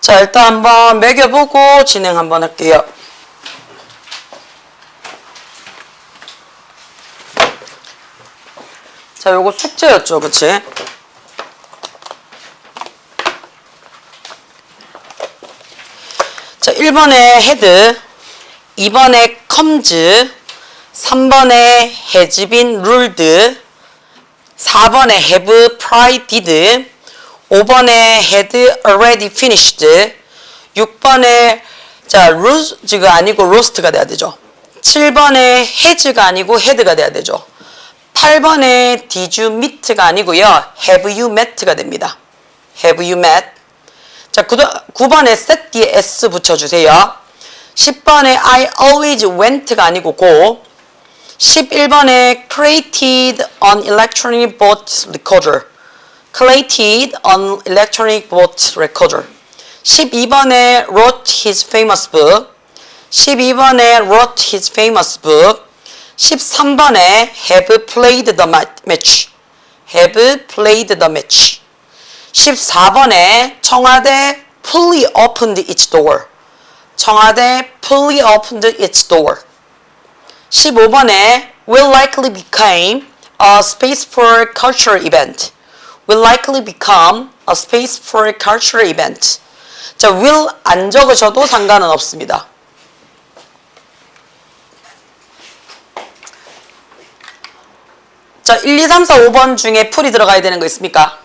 자, 일단 한번 매겨보고 진행 한번 할게요. 자, 요거 숙제였죠, 그치? 자, 1번에 헤드, 2번에 comes, 3번에 has been ruled, 4번에 have prided, 5번에 had already finished, 6번에 자 rose가 아니고 roast가 돼야 되죠. 7번에 has가 아니고 had가 돼야 되죠. 8번에 did you meet가 아니고요. have you met가 됩니다. have you met. 자, 9번에 set 뒤에 s 붙여주세요. 10번에 I always went가 아니고 go. 11번에 created an electronic vote recorder. created an electronic vote recorder. 12번에 wrote his famous book. 12번에 wrote his famous book. 13번에 have played the match. have played the match. 14번에 청와대 fully opened its door. 청와대 fully opened its door. 15번에 will likely become a space for cultural event. will likely become a space for cultural event. 자, will 안 적으셔도 상관은 없습니다. 자, 1, 2, 3, 4, 5번 중에 풀이 들어가야 되는 거 있습니까?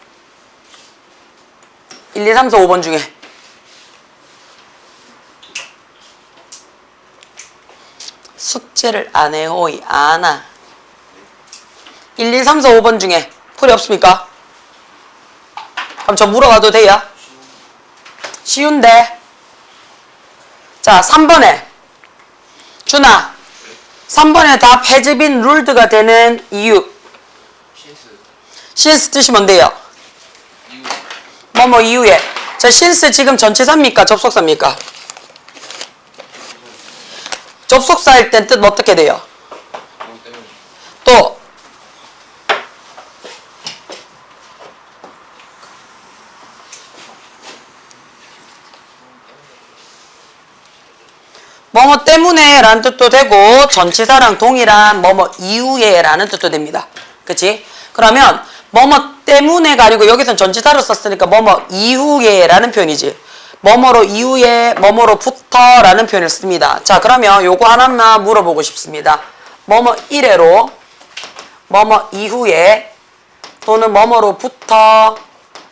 1, 2, 3, 4, 5번 중에 숙제를 안 해요. 안 하. 1, 2, 3, 4, 5번 중에 풀이 없습니까? 그럼 저 물어봐도 돼요? 쉬운데. 자, 3번에 준아, 3번에 답 has been ruled가 되는 이유. since 뜻이 뭔데요? 뭐뭐 이후에. 자, since 지금 전치사입니까? 접속사입니까? 접속사일 땐 뜻 어떻게 돼요? 또 뭐뭐 때문에 라는 뜻도 되고 전치사랑 동일한 뭐뭐 이후에 라는 뜻도 됩니다. 그치? 그러면 뭐뭐 때문에가 아니고 여기선 전치사로 썼으니까 뭐뭐 이후에 라는 표현이지. 뭐뭐로 이후에 뭐뭐로부터 라는 표현을 씁니다. 자, 그러면 요거 하나만 물어보고 싶습니다. 뭐뭐 이래로 뭐뭐 이후에 또는 뭐뭐로부터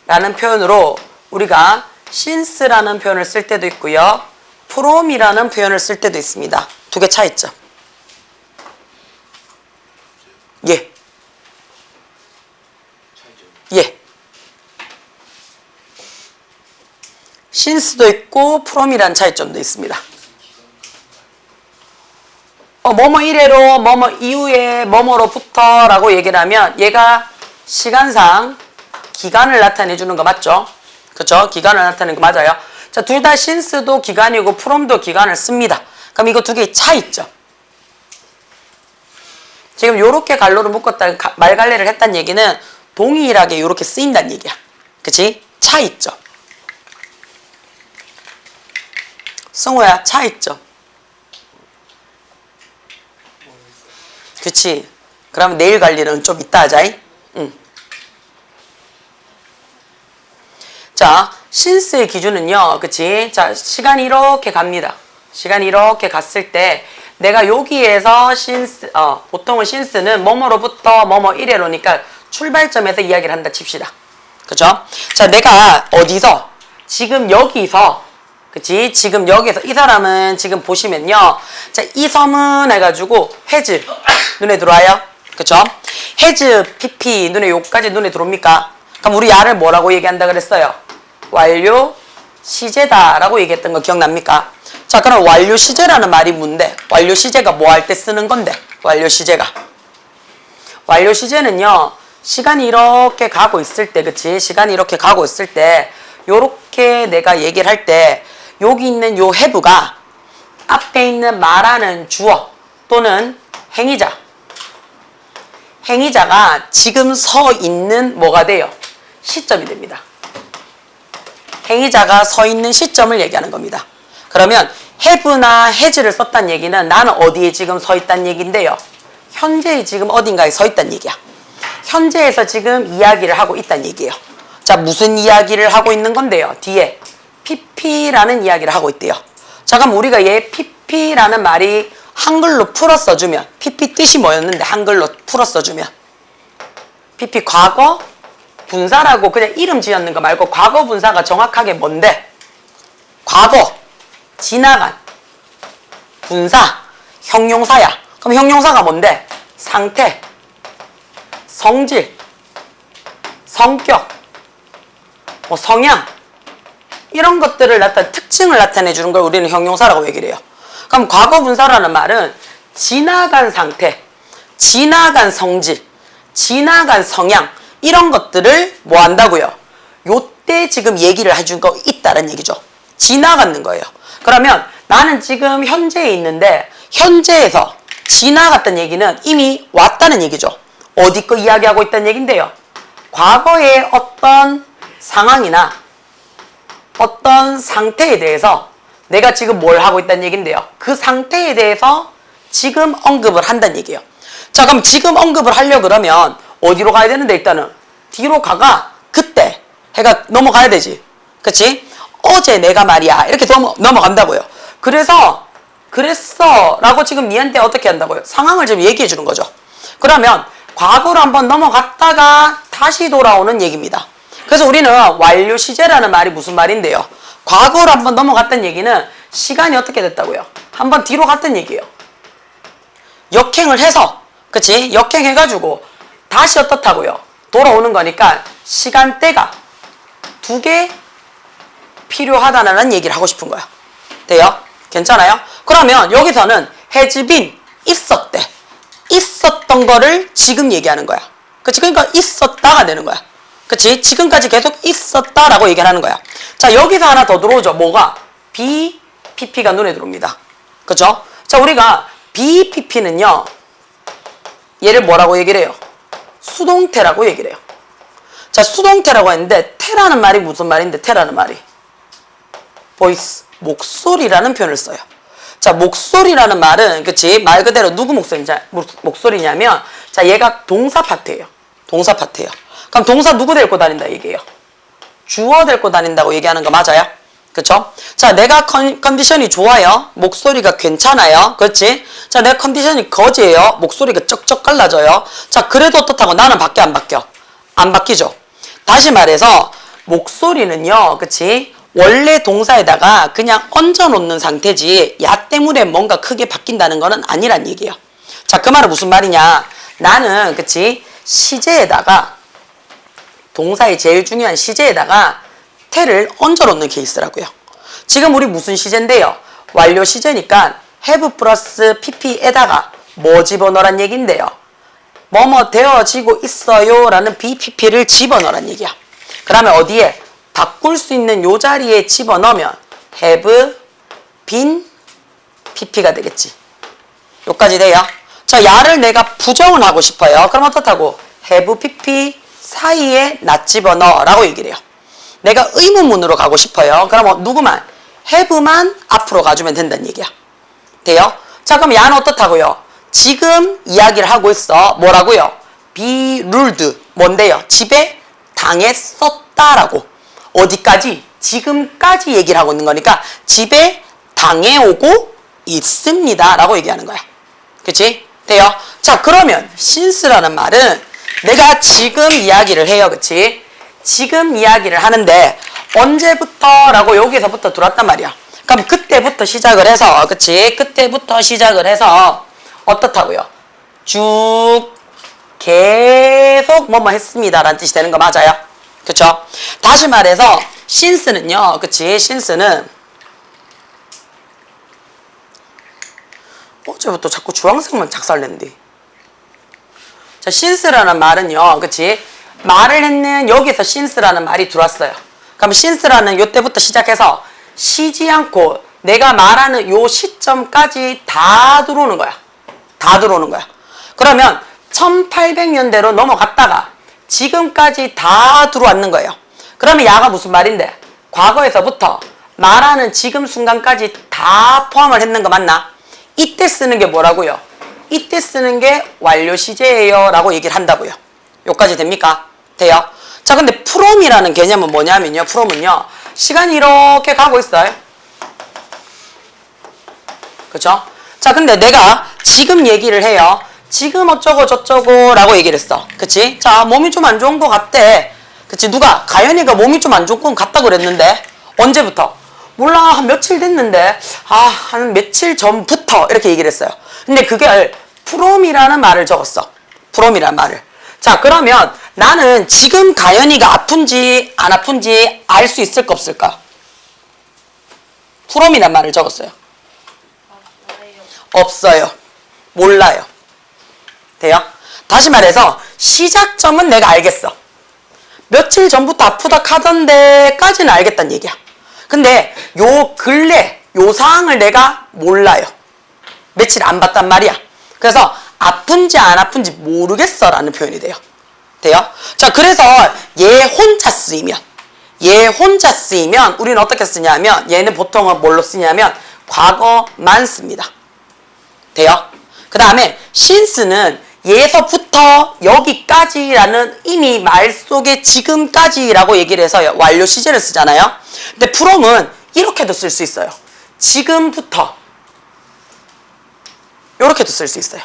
라는 표현으로 우리가 since라는 표현을 쓸 때도 있고요. from이라는 표현을 쓸 때도 있습니다. 두 개 차이점. 예. 예. since도 있고 from이라는 차이점도 있습니다. 뭐뭐 이래로 뭐뭐 이후에 뭐뭐로부터 라고 얘기를 하면 얘가 시간상 기간을 나타내 주는 거 맞죠? 그쵸? 기간을 나타내는 거 맞아요. 자, 둘 다 since도 기간이고 from도 기간을 씁니다. 그럼 이거 두 개의 차이점. 지금 요렇게 갈로를 묶었다 말갈래를 했다는 얘기는 동일하게 요렇게 쓰인다는 얘기야. 그치? 차이점. 승호야, 차이점. 그치? 그러면 내일 관리는 좀 이따 하자이. 응. 자, since의 기준은요, 그치? 자, 시간이 이렇게 갑니다. 시간이 이렇게 갔을 때, 내가 여기에서 since, 보통은 since는 뭐뭐로부터 뭐뭐 이래로니까 출발점에서 이야기를 한다 칩시다. 그죠? 자, 내가 어디서, 지금 여기서, 그치? 지금 여기서, 이 사람은 지금 보시면요. 자, 이 섬은 해가지고, has, 눈에 들어와요? 그쵸? has, pp, 요까지 눈에 들어옵니까? 그럼 우리 야를 뭐라고 얘기한다 그랬어요? 완료 시제다라고 얘기했던 거 기억납니까? 자, 그럼 완료 시제라는 말이 뭔데? 완료 시제가 뭐 할 때 쓰는 건데? 완료 시제가. 완료 시제는요, 시간이 이렇게 가고 있을 때, 그치? 시간이 이렇게 가고 있을 때, 요렇게 내가 얘기를 할 때, 여기 있는 요 have가 앞에 있는 말하는 주어 또는 행위자. 행위자가 지금 서 있는 뭐가 돼요? 시점이 됩니다. 행위자가 서 있는 시점을 얘기하는 겁니다. 그러면 have나 has를 썼다는 얘기는 나는 어디에 지금 서 있다는 얘기인데요. 현재에 지금 어딘가에 서 있다는 얘기야. 현재에서 지금 이야기를 하고 있다는 얘기예요. 자, 무슨 이야기를 하고 있는 건데요. 뒤에 pp라는 이야기를 하고 있대요. 자, 그럼 우리가 얘 pp라는 말이 한글로 풀어 써주면 pp 뜻이 뭐였는데 한글로 풀어 써주면 pp 과거 분사라고 그냥 이름 지었는 거 말고 과거 분사가 정확하게 뭔데? 과거, 지나간, 분사, 형용사야. 그럼 형용사가 뭔데? 상태, 성질, 성격, 뭐 성향 이런 것들을 특징을 나타내 주는 걸 우리는 형용사라고 얘기를 해요. 그럼 과거 분사라는 말은 지나간 상태, 지나간 성질, 지나간 성향 이런 것들을 뭐 한다고요? 요때 지금 얘기를 해준 거 있다는 얘기죠. 지나가는 거예요. 그러면 나는 지금 현재에 있는데 현재에서 지나갔다는 얘기는 이미 왔다는 얘기죠. 어디 거 이야기하고 있다는 얘긴데요. 과거의 어떤 상황이나 어떤 상태에 대해서 내가 지금 뭘 하고 있다는 얘긴데요. 그 상태에 대해서 지금 언급을 한다는 얘기예요. 자, 그럼 지금 언급을 하려고 그러면 어디로 가야 되는데 일단은 뒤로 가가 그때 해가 넘어가야 되지. 그치? 어제 내가 말이야 이렇게 넘어간다고요. 그래서 그랬어 라고 지금 니한테 어떻게 한다고요? 상황을 좀 얘기해 주는 거죠. 그러면 과거로 한번 넘어갔다가 다시 돌아오는 얘기입니다. 그래서 우리는 완료 시제라는 말이 무슨 말인데요? 과거로 한번 넘어갔다는 얘기는 시간이 어떻게 됐다고요? 한번 뒤로 갔다는 얘기예요. 역행을 해서 그치? 역행해가지고 다시 어떻다고요? 돌아오는 거니까 시간대가 두 개 필요하다는 얘기를 하고 싶은 거야. 돼요? 괜찮아요? 그러면 여기서는 has been 있었대. 있었던 거를 지금 얘기하는 거야. 그치? 그러니까 있었다가 되는 거야. 그치? 지금까지 계속 있었다라고 얘기를 하는 거야. 자, 여기서 하나 더 들어오죠. 뭐가? BPP가 눈에 들어옵니다. 그쵸? 자, 우리가 BPP는요. 얘를 뭐라고 얘기를 해요? 수동태라고 얘기를 해요. 자, 수동태라고 했는데 태라는 말이 무슨 말인데 태라는 말이? voice, 목소리라는 표현을 써요. 자, 목소리라는 말은 그치? 말 그대로 누구 목소리냐면 자, 얘가 동사 파트예요. 동사 파트예요. 그럼 동사 누구 데리고 다닌다 얘기해요? 주어 데리고 다닌다고 얘기하는 거 맞아요? 그쵸? 자, 내가 컨디션이 좋아요. 목소리가 괜찮아요. 그렇지? 자, 내 컨디션이 거지예요. 목소리가 쩍쩍 갈라져요. 자, 그래도 어떻다고? 나는 바뀌어 안 바뀌어? 안 바뀌죠. 다시 말해서 목소리는요. 그치? 원래 동사에다가 그냥 얹어놓는 상태지 야 때문에 뭔가 크게 바뀐다는 거는 아니란 얘기예요. 자, 그 말은 무슨 말이냐? 나는 그치? 시제에다가 동사의 제일 중요한 시제에다가 태를 얹어놓는 케이스라고요. 지금 우리 무슨 시제인데요? 완료 시제니까 have 플러스 pp에다가 뭐 집어넣으란 얘기인데요? 뭐뭐 되어지고 있어요 라는 BPP를 집어넣으란 얘기야. 그러면 어디에? 바꿀 수 있는 요 자리에 집어넣으면 have been pp가 되겠지. 요까지 돼요? 자, 야를 내가 부정을 하고 싶어요. 그럼 어떻다고? have pp 사이에 나 집어넣어 라고 얘기를 해요. 내가 의문문으로 가고 싶어요. 그럼 누구만? have만 앞으로 가주면 된다는 얘기야. 돼요? 자, 그럼 야는 어떻다고요? 지금 이야기를 하고 있어. 뭐라고요? be ruled. 뭔데요? 집에 당했었다라고. 어디까지? 지금까지 얘기를 하고 있는 거니까 집에 당해오고 있습니다 라고 얘기하는 거야. 그치? 돼요? 자, 그러면 since라는 말은 내가 지금 이야기를 해요. 그치? 지금 이야기를 하는데 언제부터 라고 여기서부터 들어왔단 말이야. 그럼 그때부터 시작을 해서 그치? 그때부터 시작을 해서 어떻다고요? 쭉 계속 뭐뭐 했습니다 라는 뜻이 되는 거 맞아요? 그쵸? 다시 말해서 since는요. 그치? since는 어제부터 자꾸 주황색만 작살낸디. 자, since라는 말은요. 그치? 말을 했는 여기서 since라는 말이 들어왔어요. 그럼 since라는 요때부터 시작해서 쉬지 않고 내가 말하는 요 시점까지 다 들어오는 거야. 다 들어오는 거야. 그러면 1800년대로 넘어갔다가 지금까지 다 들어왔는 거예요. 그러면 야가 무슨 말인데? 과거에서부터 말하는 지금 순간까지 다 포함을 했는 거 맞나? 이때 쓰는 게 뭐라고요? 이때 쓰는 게 완료 시제예요 라고 얘기를 한다고요. 여기까지 됩니까? 돼요? 자, 근데 from이라는 개념은 뭐냐면요. from은요. 시간이 이렇게 가고 있어요. 그쵸? 자, 근데 내가 지금 얘기를 해요. 지금 어쩌고 저쩌고 라고 얘기를 했어. 그치? 자, 몸이 좀 안 좋은 것 같대. 그치? 누가? 가연이가 몸이 좀 안 좋은 것 같다 그랬는데 언제부터? 몰라, 한 며칠 됐는데 한 며칠 전부터 이렇게 얘기를 했어요. 근데 그게 from이라는 말을 적었어. from이라는 말을. 자, 그러면 나는 지금 가연이가 아픈지 안 아픈지 알 수 있을까 없을까? from이라는 말을 적었어요. 없어요. 몰라요. 돼요? 다시 말해서 시작점은 내가 알겠어. 며칠 전부터 아프다 하던데 까지는 알겠다는 얘기야. 근데 요 근래 요 상황을 내가 몰라요. 며칠 안 봤단 말이야. 그래서 아픈지 안 아픈지 모르겠어 라는 표현이 돼요. 돼요? 자, 그래서 얘 혼자 쓰이면 우리는 어떻게 쓰냐면 얘는 보통은 뭘로 쓰냐면 과거만 씁니다. 돼요? 그 다음에 since는 예서부터 여기까지라는 이미 말 속에 지금까지라고 얘기를 해서 완료 시제를 쓰잖아요. 근데 from은 이렇게도 쓸 수 있어요. 지금부터 이렇게도 쓸 수 있어요.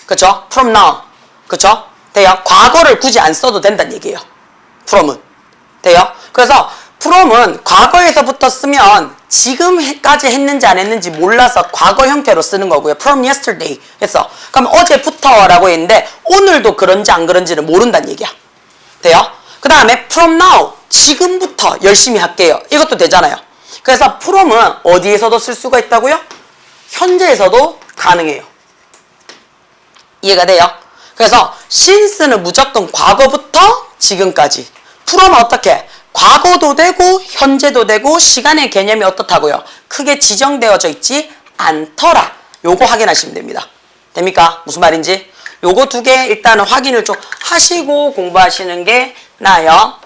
그쵸? from now. 그쵸? 돼요? 과거를 굳이 안 써도 된다는 얘기예요. from은. 돼요? 그래서 from은 과거에서부터 쓰면 지금까지 했는지 안 했는지 몰라서 과거 형태로 쓰는 거고요. from yesterday 했어. 그럼 어제부터 라고 했는데 오늘도 그런지 안 그런지는 모른다는 얘기야. 돼요? 그 다음에 from now 지금부터 열심히 할게요. 이것도 되잖아요. 그래서 from은 어디에서도 쓸 수가 있다고요? 현재에서도 가능해요. 이해가 돼요? 그래서 since는 무조건 과거부터 지금까지. from은 어떻게? 과거도 되고 현재도 되고 시간의 개념이 어떻다고요? 크게 지정되어져 있지 않더라. 요거 확인하시면 됩니다. 됩니까? 무슨 말인지? 요거 두 개 일단은 확인을 좀 하시고 공부하시는 게 나아요.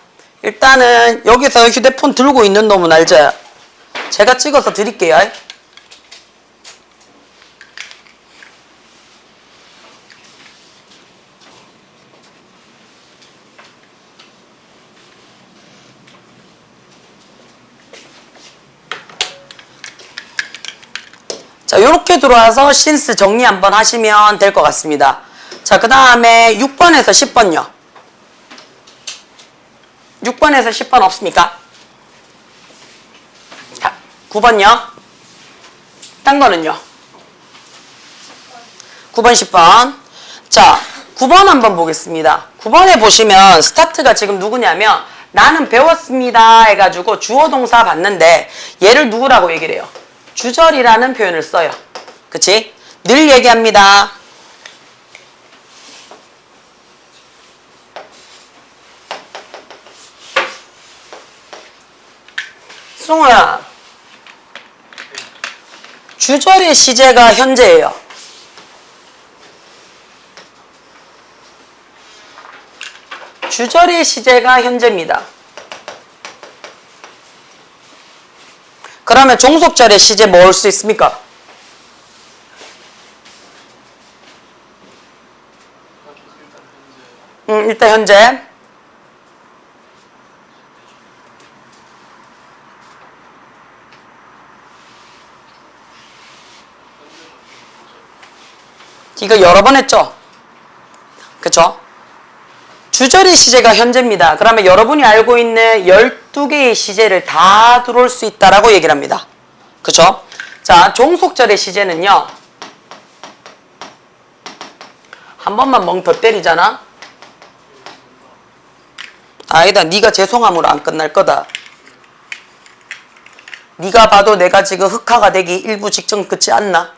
일단은 여기서 휴대폰 들고 있는 놈은 알죠? 제가 찍어서 드릴게요. 자, 요렇게 들어와서 since 정리 한번 하시면 될 것 같습니다. 자, 그 다음에 6번에서 10번요. 6번에서 10번 없습니까? 자, 9번요. 딴 거는요? 9번, 10번. 자, 9번 한번 보겠습니다. 9번에 보시면 스타트가 지금 누구냐면 나는 배웠습니다 해가지고 주어 동사 봤는데 얘를 누구라고 얘기를 해요? 주절이라는 표현을 써요. 그치? 늘 얘기합니다. 승우야, 주절의 시제가 현재예요. 주절의 시제가 현재입니다. 그러면 종속절의 시제 뭐 올 수 있습니까? 일단 현재. 이거 여러 번 했죠? 그쵸? 주절의 시제가 현재입니다. 그러면 여러분이 알고 있는 12개의 시제를 다 들어올 수 있다라고 얘기를 합니다. 그쵸? 자, 종속절의 시제는요. 한 번만 멍 더 때리잖아? 아니다. 네가 죄송함으로 안 끝날 거다. 네가 봐도 내가 지금 흑화가 되기 일부 직전 그치 않나?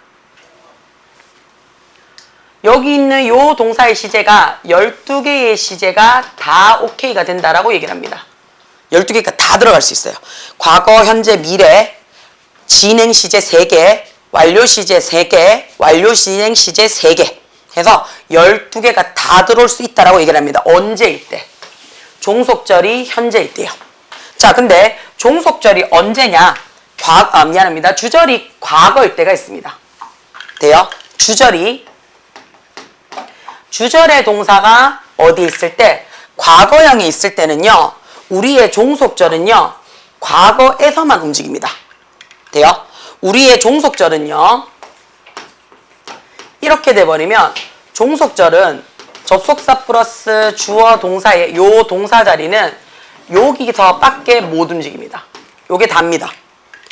여기 있는 요 동사의 시제가 12개의 시제가 다 오케이가 된다라고 얘기를 합니다. 12개가 다 들어갈 수 있어요. 과거, 현재, 미래, 진행 시제 3개, 완료 시제 3개, 완료 진행 시제 3개 해서 12개가 다 들어올 수 있다라고 얘기를 합니다. 언제일 때? 종속절이 현재일 때요. 자, 근데 종속절이 언제냐? 미안합니다. 주절이 과거일 때가 있습니다. 돼요? 주절의 동사가 어디 있을 때? 과거형이 있을 때는요, 우리의 종속절은요, 과거에서만 움직입니다. 돼요? 우리의 종속절은요, 이렇게 돼버리면 종속절은 접속사 플러스 주어 동사의 요 동사 자리는 여기서 밖에 못 움직입니다. 요게 답니다.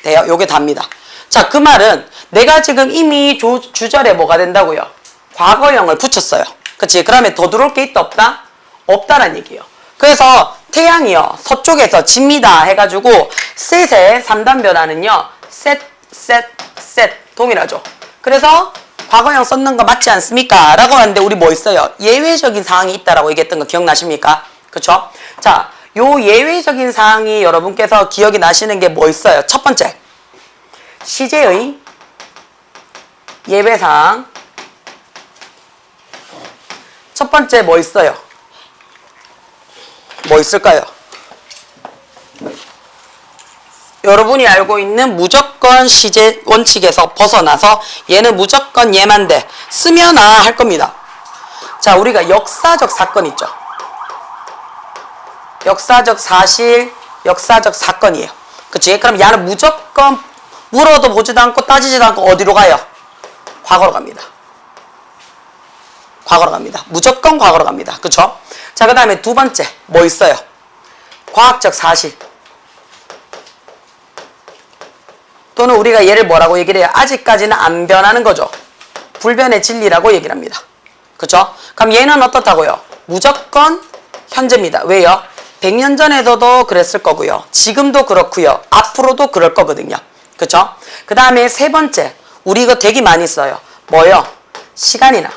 돼요? 요게 답니다. 자, 그 말은 내가 지금 이미 주절에 뭐가 된다고요? 과거형을 붙였어요. 그치? 그러면 더 들어올 게 있다 없다? 없다란 얘기예요. 그래서 태양이요, 서쪽에서 집니다 해가지고 셋의 3단 변화는요, 셋 동일하죠. 그래서 과거형 썼는 거 맞지 않습니까? 라고 하는데 우리 뭐 있어요? 예외적인 사항이 있다라고 얘기했던 거 기억나십니까? 그쵸? 자, 요 예외적인 사항이 여러분께서 기억이 나시는 게 뭐 있어요? 첫 번째, 시제의 예외사항. 첫 번째 뭐 있어요? 뭐 있을까요? 여러분이 알고 있는 무조건 시제 원칙에서 벗어나서 얘는 무조건 얘만 돼. 쓰면아 할 겁니다. 자, 우리가 역사적 사건 있죠. 역사적 사실, 역사적 사건이에요. 그치? 그럼 얘는 무조건 물어도 보지도 않고 따지지도 않고 어디로 가요? 과거로 갑니다. 과거로 갑니다. 무조건 과거로 갑니다. 그쵸? 자, 그 다음에 두 번째 뭐 있어요? 과학적 사실. 또는 우리가 얘를 뭐라고 얘기를 해요? 아직까지는 안 변하는 거죠. 불변의 진리라고 얘기를 합니다. 그쵸? 그럼 얘는 어떻다고요? 무조건 현재입니다. 왜요? 100년 전에도 그랬을 거고요. 지금도 그렇고요. 앞으로도 그럴 거거든요. 그쵸? 그 다음에 세 번째, 우리 이거 되게 많이 써요. 뭐요? 시간이나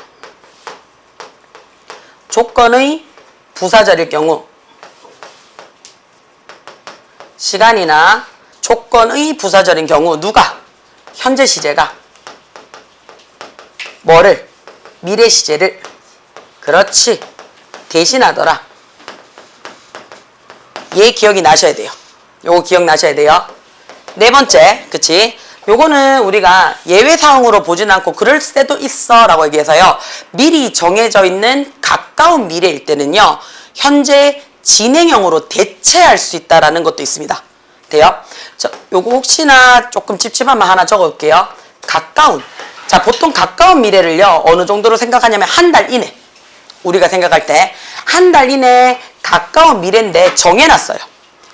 조건의 부사절일 경우, 시간이나 조건의 부사절인 경우 누가? 현재 시제가 뭐를? 미래 시제를, 그렇지, 대신하더라. 얘 기억이 나셔야 돼요. 요거 기억나셔야 돼요. 네 번째, 그치? 요거는 우리가 예외사항으로 보진 않고 그럴 때도 있어 라고 얘기해서요, 미리 정해져 있는 가까운 미래일 때는요, 현재 진행형으로 대체할 수 있다라는 것도 있습니다. 돼요? 요거 혹시나 조금 찝찝하면 하나 적어볼게요. 가까운. 자, 보통 가까운 미래를요, 어느 정도로 생각하냐면 한 달 이내. 우리가 생각할 때 한 달 이내 가까운 미래인데 정해놨어요.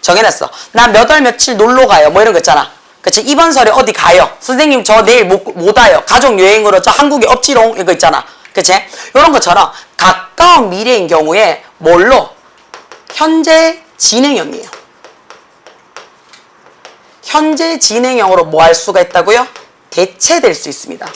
정해놨어. 나 몇 월 며칠 놀러 가요. 뭐 이런 거 있잖아. 그치? 이번 설에 어디 가요. 선생님 저 내일 못 와요. 가족여행으로 저 한국에 없지롱. 이거 있잖아. 그치? 이런 것처럼 가까운 미래인 경우에 뭘로? 현재 진행형이에요. 현재 진행형으로 뭐 할 수가 있다고요? 대체될 수 있습니다.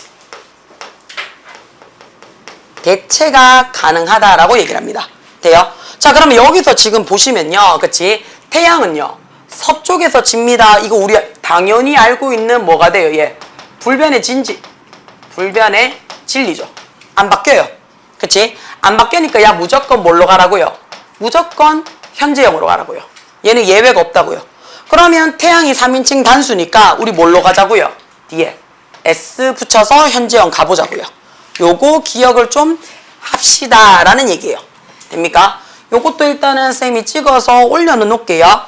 대체가 가능하다라고 얘기를 합니다. 돼요? 자, 그러면 여기서 지금 보시면요. 그치? 태양은요, 서쪽에서 집니다. 이거 우리 당연히 알고 있는 뭐가 돼요? 얘 불변의 진지, 불변의 진리죠. 안 바뀌어요. 그치? 안 바뀌니까 야 무조건 뭘로 가라고요? 무조건 현재형으로 가라고요. 얘는 예외가 없다고요. 그러면 태양이 3인칭 단수니까 우리 뭘로 가자고요? 뒤에 S 붙여서 현재형 가보자고요. 요거 기억을 좀 합시다 라는 얘기예요. 됩니까? 요것도 일단은 쌤이 찍어서 올려놓을게요.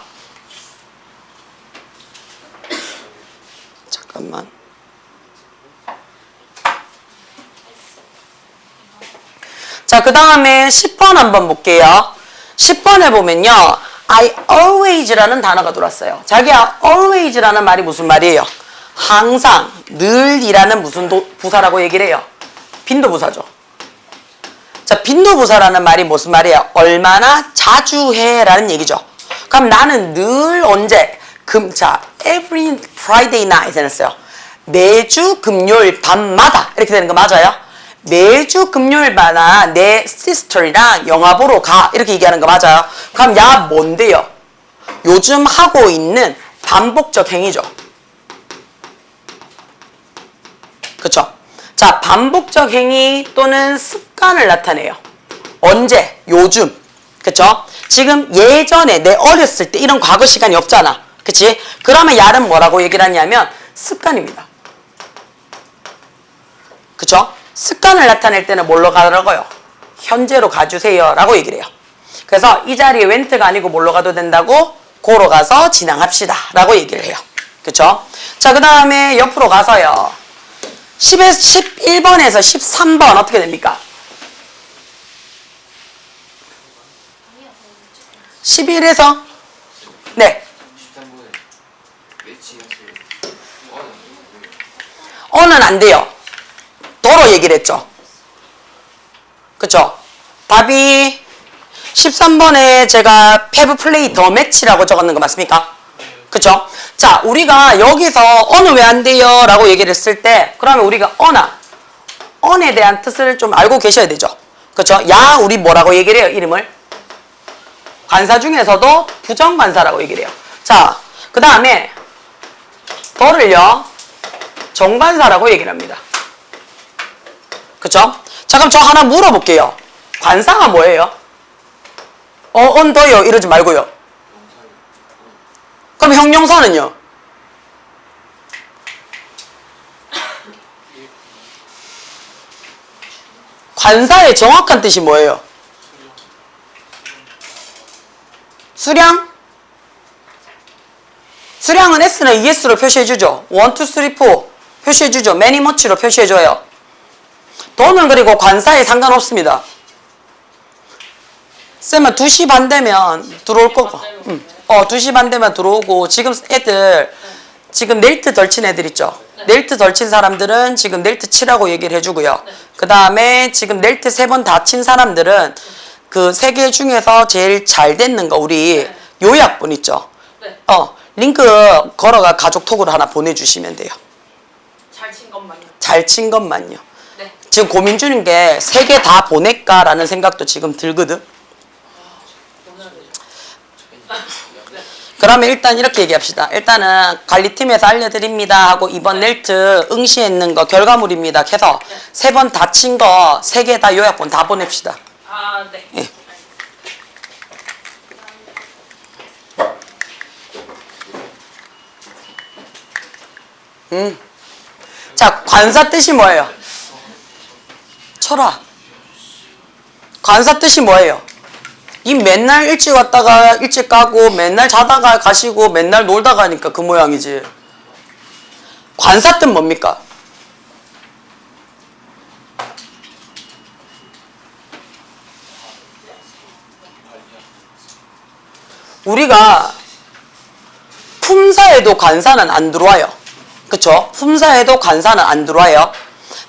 잠깐만. 자, 그 다음에 10번 한번 볼게요. 10번에 보면요, I always라는 단어가 들어왔어요. 자기야, always라는 말이 무슨 말이에요? 항상, 늘이라는 무슨 부사라고 얘기를 해요? 빈도부사죠. 자, 빈도부사라는 말이 무슨 말이에요? 얼마나 자주 해 라는 얘기죠. 그럼 나는 늘 언제? 자, every Friday night 했어요. 매주 금요일 밤마다 이렇게 되는 거 맞아요? 매주 금요일마다 내 sister이랑 영화 보러 가 이렇게 얘기하는 거 맞아요? 그럼 야 뭔데요? 요즘 하고 있는 반복적 행위죠. 그쵸? 자, 반복적 행위 또는 습관을 나타내요. 언제? 요즘. 그쵸? 지금 예전에 내 어렸을 때 이런 과거 시간이 없잖아. 그치? 그러면 야는 뭐라고 얘기를 하냐면 습관입니다. 그쵸? 습관을 나타낼 때는 뭘로 가라고요? 현재로 가주세요 라고 얘기를 해요. 그래서 이 자리에 웬트가 아니고 뭘로 가도 된다고? 고로 가서 진행합시다 라고 얘기를 해요. 그쵸? 자, 그 다음에 옆으로 가서요. 11번에서 13번 어떻게 됩니까? 11에서 네. 어는 안 돼요. 도로 얘기를 했죠. 그쵸? 답이 13번에 제가 페브 플레이 더 매치라고 적었는 거 맞습니까? 그쵸? 자, 우리가 여기서 어는 왜 안 돼요? 라고 얘기를 했을 때 그러면 우리가 언에 대한 뜻을 좀 알고 계셔야 되죠. 그쵸? 야, 우리 뭐라고 얘기를 해요? 이름을? 관사 중에서도 부정관사라고 얘기를 해요. 자, 그 다음에 더를요. 정관사라고 얘기를 합니다. 그쵸? 자, 그럼 저 하나 물어볼게요. 관사가 뭐예요? 더요 이러지 말고요. 그럼 형용사는요? 관사의 정확한 뜻이 뭐예요? 수량? 수량은 S는 ES로 표시해주죠. 1, 2, 3, 4 표시해주죠. many, much로 표시해줘요. 더는 그리고 관사에 상관없습니다. 쌤은 2시 반 되면 들어올 거고 2시 반 되면 들어오고 지금 애들 지금 넬트 덜 친 애들 있죠. 넬트 덜 친 사람들은 지금 넬트 치라고 얘기를 해주고요. 그 다음에 지금 넬트 3번 다 친 사람들은 그 3개 중에서 제일 잘 됐는 거 우리 요약본 있죠. 링크 걸어가 카톡으로 하나 보내주시면 돼요. 잘 친 것만요. 잘 친 것만요. 네. 지금 고민 중인 게 3개 다 보낼까라는 생각도 지금 들거든. 그러면 일단 이렇게 얘기합시다. 일단은 관리팀에서 알려드립니다 하고 이번 넬트 응시했는 거 결과물입니다 해서 3번 다 친 거 3개 다 요약본 다 보냅시다. 아, 네. 예. 자, 관사 뜻이 뭐예요? 철아. 관사 뜻이 뭐예요? 이 맨날 일찍 왔다가 일찍 가고 맨날 자다가 가시고 맨날 놀다 가니까 그 모양이지. 관사 뜻 뭡니까? 우리가 품사에도 관사는 안 들어와요. 그쵸? 품사에도 관사는 안 들어와요.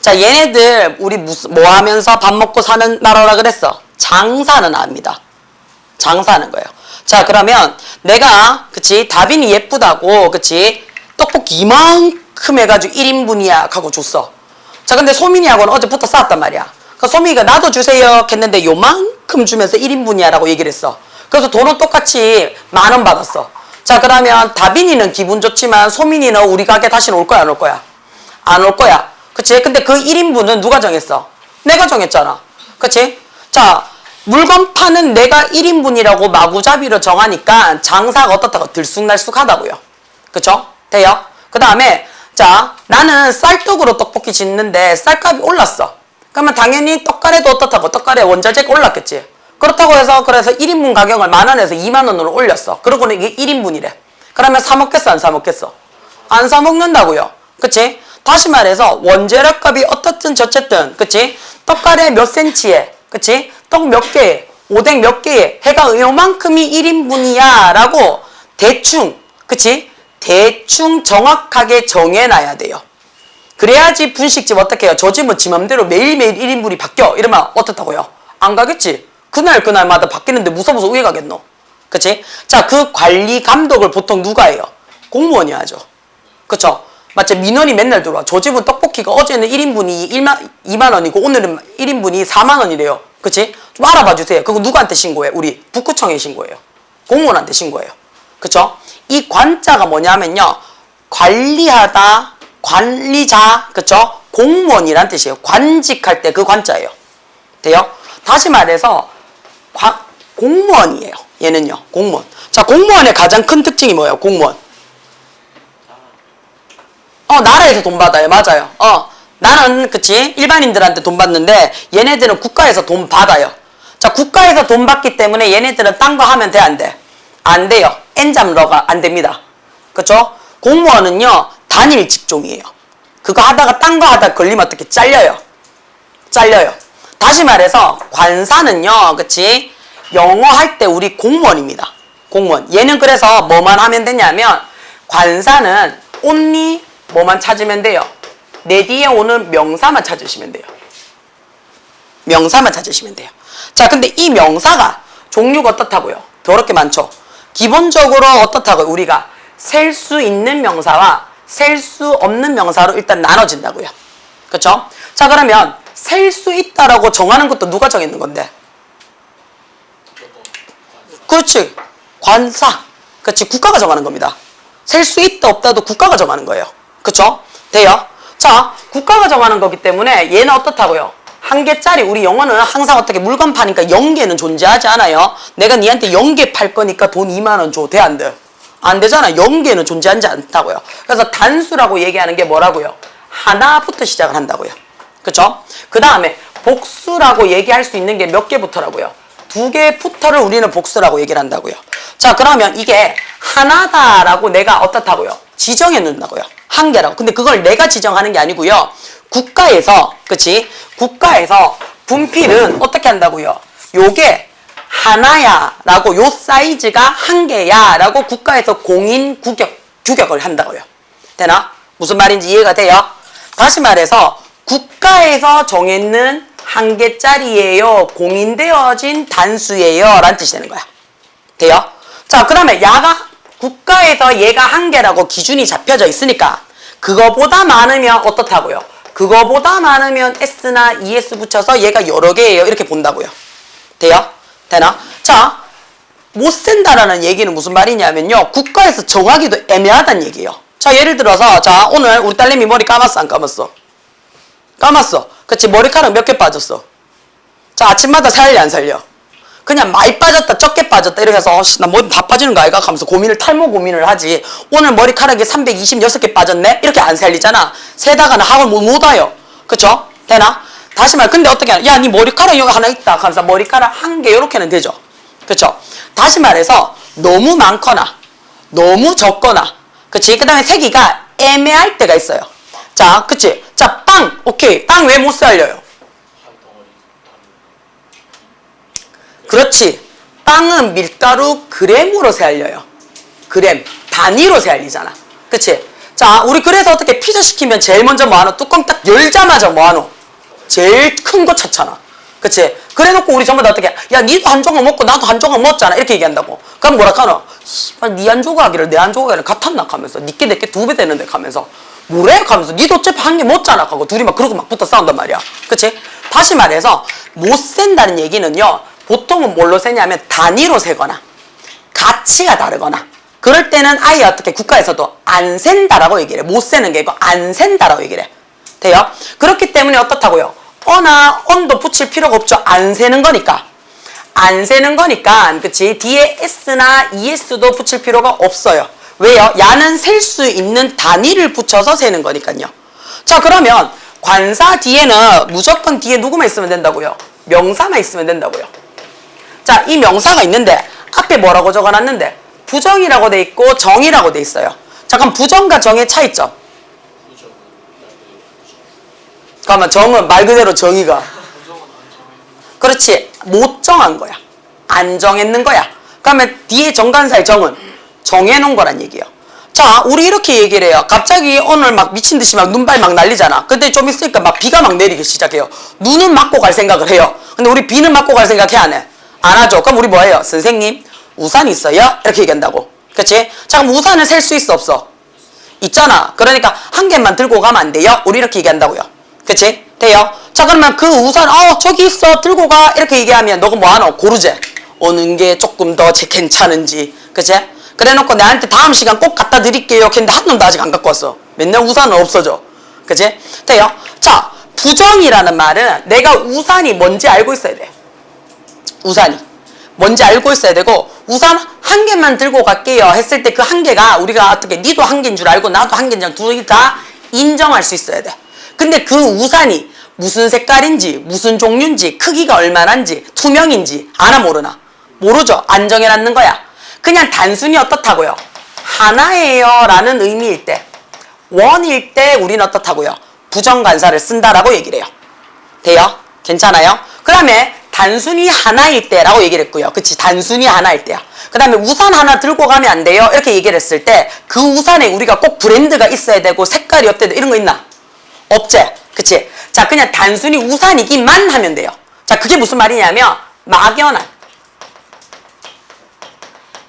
자, 얘네들 우리 뭐 하면서 밥 먹고 사는 나라라 그랬어? 장사는 압니다. 장사하는 거예요. 자, 그러면 내가 그치 다빈이 예쁘다고 그치 떡볶이 이만큼 해가지고 1인분이야 하고 줬어. 자, 근데 소민이하고는 어제부터 싸웠단 말이야. 그 소민이가 나도 주세요 했는데 요만큼 주면서 1인분이야 라고 얘기를 했어. 그래서 돈은 똑같이 10,000원 받았어. 자, 그러면 다빈이는 기분 좋지만 소민이는 우리 가게 다시는 올 거야 안 올 거야? 안 올 거야. 그치? 근데 그 1인분은 누가 정했어? 내가 정했잖아. 그치? 자, 물건 파는 내가 1인분이라고 마구잡이로 정하니까 장사가 어떻다고 들쑥날쑥하다고요. 그쵸? 돼요? 그 다음에 자, 나는 쌀떡으로 떡볶이 짓는데 쌀값이 올랐어. 그러면 당연히 떡가래도 어떻다고? 떡가래 원자재가 올랐겠지. 그렇다고 해서 그래서 1인분 가격을 10,000원에서 20,000원으로 올렸어. 그러고는 이게 1인분이래. 그러면 사 먹겠어 안 사 먹겠어? 안 사 먹는다고요. 그치? 다시 말해서 원재료값이 어떻든 저쨌든 그치? 떡가래 몇 센치에 그치? 떡 몇 개에 오뎅 몇 개에 해가 요만큼이 1인분이야 라고 대충 그치? 대충 정확하게 정해놔야 돼요. 그래야지 분식집 어떻게 해요? 저 집은 지 맘대로 매일매일 1인분이 바뀌어 이러면 어떻다고요? 안 가겠지? 그날마다 바뀌는데 무서워서 왜 가겠노? 그치? 자, 그 관리 감독을 보통 누가 해요? 공무원이 하죠. 그쵸? 맞지? 민원이 맨날 들어와. 저 집은 떡볶이가 어제는 1인분이 2만원이고 오늘은 1인분이 4만원이래요. 그치? 좀 알아봐 주세요. 그거 누구한테 신고해? 우리 북구청에 신고해요. 공무원한테 신고해요. 그쵸? 이 관자가 뭐냐면요. 관리하다, 관리자, 그쵸? 공무원이란 뜻이에요. 관직할 때 그 관자예요. 돼요? 다시 말해서 공무원이에요. 얘는요, 공무원. 자, 공무원의 가장 큰 특징이 뭐예요, 공무원? 나라에서 돈 받아요. 맞아요. 나는, 그치? 일반인들한테 돈 받는데, 얘네들은 국가에서 돈 받아요. 자, 국가에서 돈 받기 때문에 얘네들은 딴 거 하면 돼, 안 돼? 안 돼요. 엔잡러가 안 됩니다. 그쵸? 공무원은요, 단일 직종이에요. 그거 하다가 딴 거 하다가 걸리면 어떻게 잘려요. 잘려요. 다시 말해서, 관사는요, 그치? 영어 할 때 우리 공무원입니다. 공무원. 얘는 그래서 뭐만 하면 되냐면, 관사는 only 뭐만 찾으면 돼요. 내 뒤에 오는 명사만 찾으시면 돼요. 명사만 찾으시면 돼요. 자, 근데 이 명사가 종류가 어떻다고요? 더럽게 많죠? 기본적으로 어떻다고요? 우리가 셀 수 있는 명사와 셀 수 없는 명사로 일단 나눠진다고요. 그쵸? 자, 그러면 셀 수 있다라고 정하는 것도 누가 정했는 건데? 그렇지. 관사. 그렇지. 국가가 정하는 겁니다. 셀 수 있다 없다도 국가가 정하는 거예요. 그쵸? 돼요? 자, 국가가 정하는 거기 때문에 얘는 어떻다고요? 한 개짜리, 우리 영어는 항상 어떻게 물건 파니까 0개는 존재하지 않아요. 내가 니한테 0개 팔 거니까 돈 2만 원 줘. 돼, 안 돼? 안 되잖아. 0개는 존재하지 않다고요. 그래서 단수라고 얘기하는 게 뭐라고요? 하나부터 시작을 한다고요. 그쵸? 그 다음에 복수라고 얘기할 수 있는 게 몇 개부터라고요? 2개부터를 우리는 복수라고 얘기를 한다고요. 자, 그러면 이게 하나다라고 내가 어떻다고요? 지정해 놓는다고요. 한 개라고. 근데 그걸 내가 지정하는 게 아니고요. 국가에서, 그치? 국가에서 분필은 어떻게 한다고요? 요게 하나야 라고, 요 사이즈가 한 개야 라고 국가에서 공인 규격을 한다고요. 되나? 무슨 말인지 이해가 돼요? 다시 말해서 국가에서 정했는 한 개짜리예요. 공인되어진 단수예요. 라는 뜻이 되는 거야. 돼요? 자, 그 다음에 야가 국가에서 얘가 한 개라고 기준이 잡혀져 있으니까 그거보다 많으면 어떻다고요? 그거보다 많으면 S나 ES 붙여서 얘가 여러 개예요. 이렇게 본다고요. 돼요? 되나? 자, 못 쓴다라는 얘기는 무슨 말이냐면요. 국가에서 정하기도 애매하다는 얘기예요. 자, 예를 들어서 자, 오늘 우리 딸내미 머리 감았어, 안 감았어? 감았어. 그치? 머리카락 몇 개 빠졌어? 자, 아침마다 살려, 안 살려? 그냥 많이 빠졌다, 적게 빠졌다 이렇게 해서 나 머리 다 빠지는 거 아이가? 하면서 탈모 고민을 하지. 오늘 머리카락이 326개 빠졌네? 이렇게 안 살리잖아. 세다가는 학원 못 와요. 그쵸? 되나? 다시 말, 근데 어떻게 하냐? 야, 니 머리카락 여기 하나 있다. 하면서 머리카락 한 개 이렇게는 되죠. 그쵸? 다시 말해서 너무 많거나 너무 적거나, 그치? 그 다음에 세기가 애매할 때가 있어요. 자, 그치? 자, 빵! 오케이. 빵 왜 못 살려요? 그렇지. 빵은 밀가루 그램으로 세알려요. 그램. 단위로 세알리잖아. 그치? 자, 우리 그래서 어떻게 피자 시키면 제일 먼저 뭐하노? 뚜껑 딱 열자마자 뭐하노? 제일 큰 거 찾잖아. 그치? 그래 놓고 우리 전부 다 어떻게, 야, 니도 한 조각 먹고 나도 한 조각 먹었잖아. 이렇게 얘기한다고. 그럼 뭐라 카노? 씨발, 니 한 조각이랑 내 한 조각이랑 같았나? 하면서. 니께 내께 2배 되는데? 하면서. 뭐래? 하면서. 니도 어차피 한 개 먹잖아. 하고 둘이 막 그러고 막 붙어 싸운단 말이야. 그치? 다시 말해서, 못 센다는 얘기는요, 보통은 뭘로 세냐면 단위로 세거나 가치가 다르거나 그럴 때는 아예 어떻게 국가에서도 안 센다라고 얘기를 해. 못 세는 게 이거 안 센다라고 얘기를 해. 돼요? 그렇기 때문에 어떻다고요? 어나 언도 붙일 필요가 없죠. 안 세는 거니까. 안 세는 거니까 그치? 뒤에 S나 ES도 붙일 필요가 없어요. 왜요? 야는 셀 수 있는 단위를 붙여서 세는 거니까요. 자, 그러면 관사 뒤에는 무조건 뒤에 누구만 있으면 된다고요? 명사만 있으면 된다고요. 자, 이 명사가 있는데 앞에 뭐라고 적어놨는데 부정이라고 돼 있고 정이라고 돼 있어요. 잠깐, 부정과 정의 차이점. 잠깐만, 정은 말 그대로 정의가. 그렇지. 못 정한 거야. 안 정했는 거야. 그러면 뒤에 정관사의 정은 정해놓은 거란 얘기예요. 자, 우리 이렇게 얘기를 해요. 갑자기 오늘 막 미친 듯이 막 눈발 막 날리잖아. 근데 좀 있으니까 막 비가 막 내리기 시작해요. 눈은 맞고 갈 생각을 해요. 근데 우리 비는 맞고 갈 생각 해, 안 해? 안 하죠. 그럼 우리 뭐 해요? 선생님, 우산 있어요? 이렇게 얘기한다고. 그치? 자, 그럼 우산을 셀 수 있어, 없어? 있잖아. 그러니까 한 개만 들고 가면 안 돼요? 우리 이렇게 얘기한다고요. 그치? 돼요? 자, 그러면 그 우산, 저기 있어, 들고 가. 이렇게 얘기하면 너가 뭐 하노? 고르제. 어느 게 조금 더 괜찮은지. 그치? 그래 놓고 나한테 다음 시간 꼭 갖다 드릴게요. 근데 한 놈도 아직 안 갖고 왔어. 맨날 우산은 없어져. 그치? 돼요? 자, 부정이라는 말은 내가 우산이 뭔지 알고 있어야 돼. 우산이 뭔지 알고 있어야 되고, 우산 한 개만 들고 갈게요 했을 때 그 한 개가 우리가 어떻게 니도 한 개인 줄 알고 나도 한 개인 줄 둘이 다 인정할 수 있어야 돼. 근데 그 우산이 무슨 색깔인지 무슨 종류인지 크기가 얼마나인지 투명인지 아나 모르나? 모르죠. 안 정해놨는 거야. 그냥 단순히 어떻다고요? 하나예요 라는 의미일 때, 원일 때 우리는 어떻다고요? 부정관사를 쓴다라고 얘기를 해요. 돼요? 괜찮아요? 그 다음에 단순히 하나일 때라고 얘기를 했고요. 그치? 단순히 하나일 때야. 그 다음에 우산 하나 들고 가면 안 돼요 이렇게 얘기를 했을 때 그 우산에 우리가 꼭 브랜드가 있어야 되고 색깔이 어때야 돼 이런 거 있나? 없지? 그치? 자, 그냥 단순히 우산이기만 하면 돼요. 자, 그게 무슨 말이냐면 막연한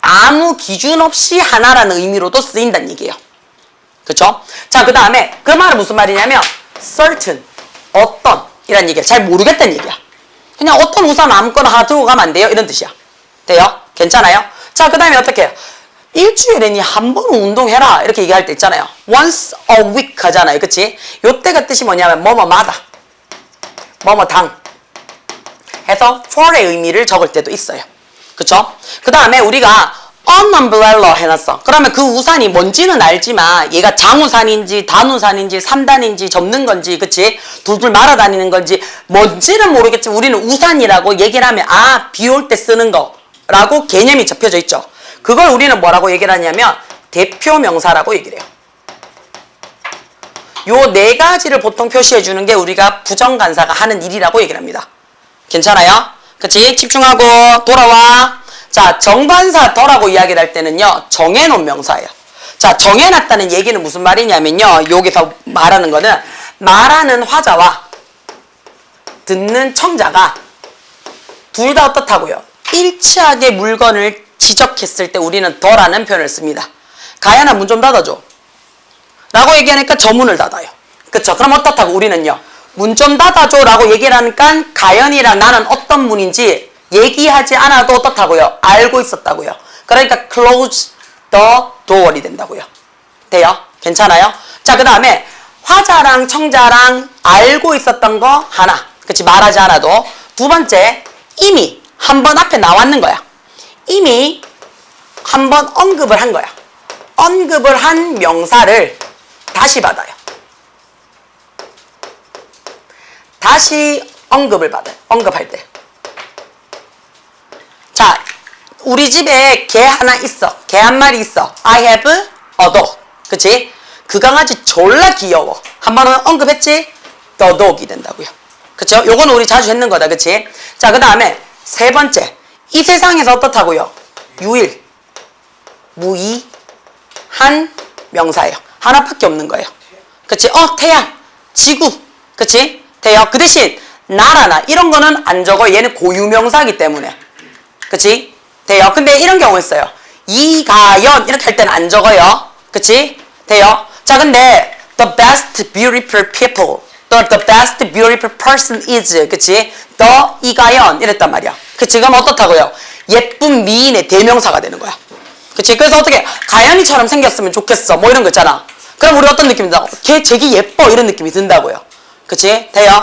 아무 기준 없이 하나라는 의미로도 쓰인다는 얘기예요. 그쵸? 자, 그 다음에 그 말은 무슨 말이냐면 certain, 어떤 이란 얘기야. 잘 모르겠다는 얘기야. 그냥 어떤 우산 아무거나 하나 들고 가면 안 돼요 이런 뜻이야. 돼요? 괜찮아요? 자, 그 다음에 어떻게 해요? 일주일에 니 한 번은 운동해라 이렇게 얘기할 때 있잖아요. once a week 하잖아요. 그치? 요때가 뜻이 뭐냐면 뭐뭐마다 뭐뭐당 해서 for의 의미를 적을 때도 있어요. 그쵸? 그 다음에 우리가 an umbrella 해놨어. 그러면 그 우산이 뭔지는 알지만 얘가 장우산인지 단우산인지 3단인지 접는 건지 그치? 둘둘 말아다니는 건지 뭔지는 모르겠지만 우리는 우산이라고 얘기를 하면 아, 비 올 때 쓰는 거라고 개념이 접혀져 있죠. 그걸 우리는 뭐라고 얘기를 하냐면 대표 명사라고 얘기를 해요. 요 네 가지를 보통 표시해 주는 게 우리가 부정관사가 하는 일이라고 얘기를 합니다. 괜찮아요? 그치? 집중하고 돌아와. 자, 정관사 더라고 이야기를 할 때는요, 정해놓은 명사예요. 자, 정해놨다는 얘기는 무슨 말이냐면요, 여기서 말하는 거는 말하는 화자와 듣는 청자가 둘 다 어떻다고요? 일치하게 물건을 지적했을 때 우리는 더라는 표현을 씁니다. 가연아, 문 좀 닫아줘. 라고 얘기하니까 저 문을 닫아요. 그쵸? 그럼 어떻다고 우리는요? 문 좀 닫아줘 라고 얘기를 하니까 가연이랑 나는 어떤 문인지 얘기하지 않아도 어떻다고요? 알고 있었다고요. 그러니까 close the door이 된다고요. 돼요? 괜찮아요? 자, 그 다음에 화자랑 청자랑 알고 있었던 거 하나. 그치? 말하지 않아도. 두 번째, 이미 한 번 앞에 나왔는 거야. 이미 한 번 언급을 한 거야. 언급을 한 명사를 다시 받아요. 다시 언급을 받아요. 언급할 때. 자, 우리 집에 개 하나 있어. 개 한 마리 있어. I have a dog. 그치? 그 강아지 졸라 귀여워. 한 번 언급했지? The dog이 된다고요. 그쵸? 요거는 우리 자주 했는 거다. 그치? 자, 그 다음에 세 번째. 이 세상에서 어떻다고요? 유일, 무이한 명사예요. 하나밖에 없는 거예요. 그치? 태양, 지구. 그치? 돼요? 그 대신 나라나 이런 거는 안 적어요. 얘는 고유명사이기 때문에. 그치? 돼요? 근데 이런 경우 있어요. 이가연 이렇게 할 때는 안 적어요. 그치? 돼요? 자, 근데 the best beautiful people, the best beautiful person is, 그치? the 이가연 이랬단 말이야. 그치? 그럼 어떻다고요? 예쁜 미인의 대명사가 되는 거야. 그치? 그래서 어떻게 가연이처럼 생겼으면 좋겠어 뭐 이런 거 있잖아. 그럼 우리 어떤 느낌이 든다고? 걔 쟤기 예뻐 이런 느낌이 든다고요. 그치? 돼요?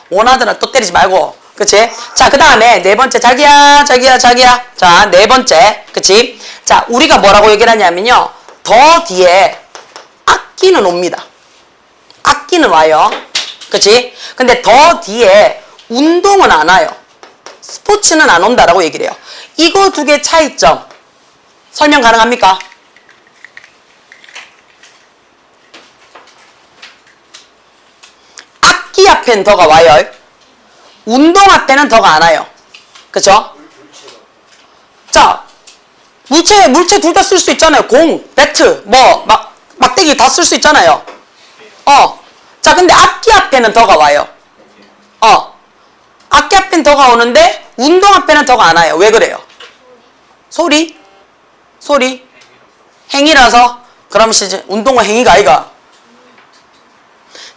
원하더라 또 때리지 말고. 그치? 자, 그 다음에 네 번째, 자기야. 자, 네 번째. 그치? 자, 우리가 뭐라고 얘기를 하냐면요. 더 뒤에 악기는 옵니다. 악기는 와요. 그치? 근데 더 뒤에 운동은 안 와요. 스포츠는 안 온다라고 얘기를 해요. 이거 두 개 차이점. 설명 가능합니까? 악기 앞에는 더가 와요. 운동 앞에는 더가 안 와요. 그쵸? 자, 물체 둘 다 쓸 수 있잖아요. 공, 배트, 막대기 다 쓸 수 있잖아요. 자, 근데 악기 앞에는 더가 와요. 악기 앞에는 더가 오는데 운동 앞에는 더가 안 와요. 왜 그래요? 소리? 행위라서? 그럼 이제 운동은 행위가 아이가?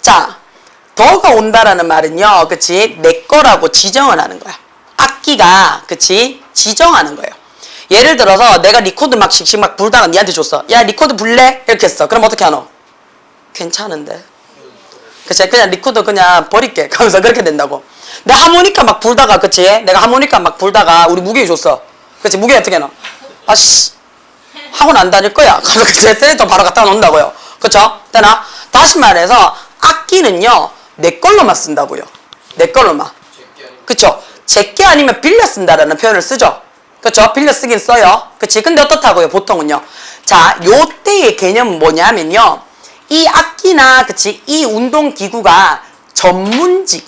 자, 더가 온다라는 말은요, 그치? 내 거라고 지정을 하는 거야. 악기가, 그치? 지정하는 거예요. 예를 들어서 내가 리코드 막 씩씩 막 불다가 니한테 줬어. 야, 리코드 불래? 이렇게 했어. 그럼 어떻게 하노? 괜찮은데? 그치? 그냥 리코드 그냥 버릴게. 그러면서 그렇게 된다고. 내 하모니카 막 불다가, 그치? 내가 하모니카 막 불다가 우리 무게 줬어. 그치? 무게 어떻게 하노? 아씨 학원 안 다닐 거야. 가서 레슨센터 바로 갖다 놓는다고요. 그쵸? 되나? 다시 말해서 악기는요 내 걸로만 쓴다고요. 내 걸로만. 그쵸? 제게 아니면 빌려 쓴다라는 표현을 쓰죠. 그쵸? 빌려 쓰긴 써요. 그치? 근데 어떻다고요? 보통은요. 자, 요때의 개념은 뭐냐면요. 이 악기나, 그치? 이 운동기구가 전문직.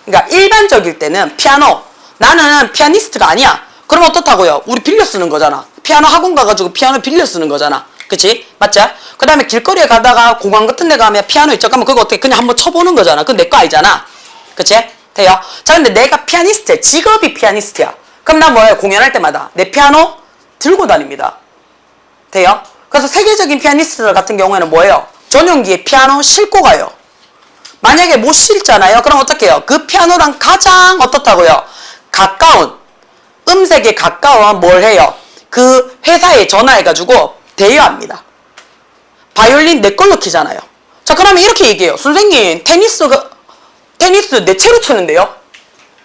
그러니까 일반적일 때는 피아노. 나는 피아니스트가 아니야. 그럼 어떻다고요? 우리 빌려 쓰는 거잖아. 피아노 학원 가가지고 피아노 빌려 쓰는 거잖아. 그치? 맞죠? 그 다음에 길거리에 가다가 공항 같은 데 가면 피아노 있죠? 그러면 그거 어떻게 그냥 한번 쳐보는 거잖아. 그건 내 거 아니잖아. 그치? 돼요? 자, 근데 내가 피아니스트야. 직업이 피아니스트야. 그럼 나 뭐예요? 공연할 때마다 내 피아노 들고 다닙니다. 돼요? 그래서 세계적인 피아니스트들 같은 경우에는 뭐예요? 전용기에 피아노 싣고 가요. 만약에 못 싣잖아요. 그럼 어떻게 해요? 그 피아노랑 가장 어떻다고요? 가까운, 음색에 가까운 뭘 해요? 그 회사에 전화해가지고 대여합니다. 바이올린 내 걸로 키잖아요. 자, 그러면 이렇게 얘기해요. 선생님, 테니스 내 채로 치는데요?